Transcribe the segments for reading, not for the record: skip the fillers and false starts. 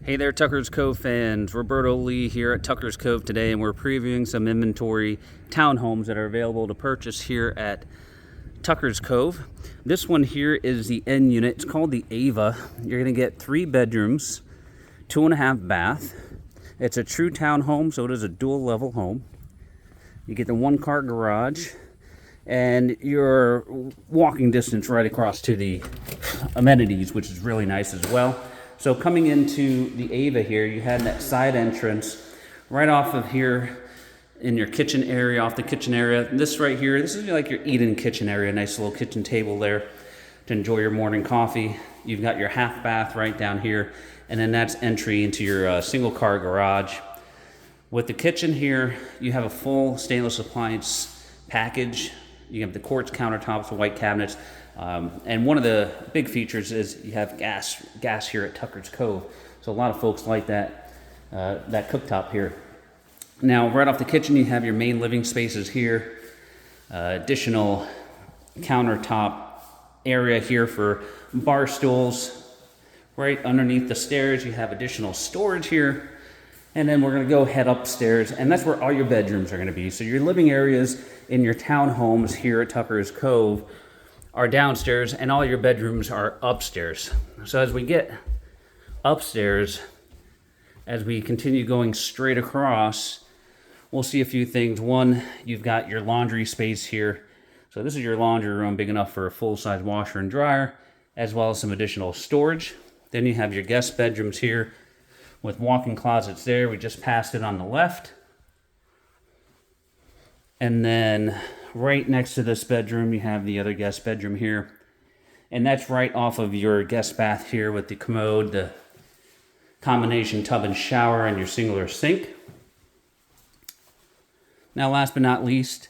Hey there, Tucker's Cove fans. Roberto Lee here at Tucker's Cove today, and we're previewing some inventory townhomes that are available to purchase here at Tucker's Cove. This one here is the N unit. It's called the Ava. You're going to get 3 bedrooms, 2.5 bath. It's a true townhome, so it is a dual level home. You get the 1-car garage, and you're walking distance right across to the amenities, which is really nice as well. So coming into the Ava here, you had that side entrance right off of here in your kitchen area, off the kitchen area. This right here, this is like your eat-in kitchen area, nice little kitchen table there to enjoy your morning coffee. You've got your half bath right down here, and then that's entry into your single car garage. With the kitchen here, you have a full stainless appliance package. You have the quartz countertops, the white cabinets, and one of the big features is you have gas here at Tucker's Cove. So a lot of folks like that cooktop here. Now, right off the kitchen, you have your main living spaces here, additional countertop area here for bar stools. Right underneath the stairs, you have additional storage here. And then we're going to go head upstairs, and that's where all your bedrooms are going to be. So your living areas in your townhomes here at Tucker's Cove are downstairs, and all your bedrooms are upstairs. So as we get upstairs, as we continue going straight across, we'll see a few things. One, you've got your laundry space here. So this is your laundry room, big enough for a full-size washer and dryer, as well as some additional storage. Then you have your guest bedrooms here with walk-in closets there. We just passed it on the left. And then right next to this bedroom, you have the other guest bedroom here. And that's right off of your guest bath here with the commode, the combination tub and shower, and your singular sink. Now, last but not least,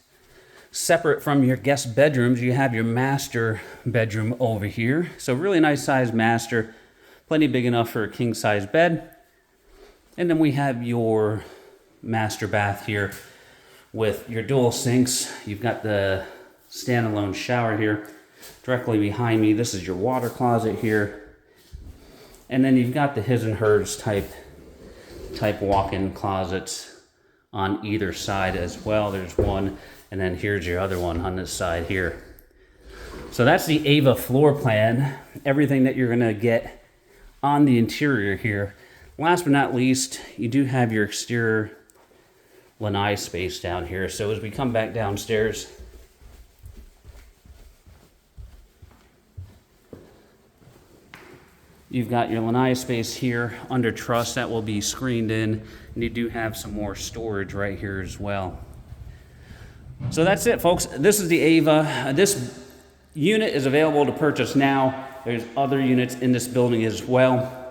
separate from your guest bedrooms, you have your master bedroom over here. So really nice size master, plenty big enough for a king-size bed. And then we have your master bath here with your dual sinks. You've got the standalone shower here directly behind me. This is your water closet here. And then you've got the his and hers type walk-in closets on either side as well. There's one, and then here's your other one on this side here. So that's the Ava floor plan, everything that you're gonna get on the interior here. Last but not least, you do have your exterior lanai space down here. So as we come back downstairs, you've got your lanai space here under truss that will be screened in, and you do have some more storage right here as well. So that's it, folks. This is the Ava. This unit is available to purchase now. There's other units in this building as well.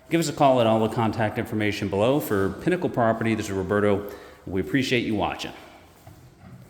Give us a call at all the contact information below. For Pinnacle Property, this is Roberto. We appreciate you watching.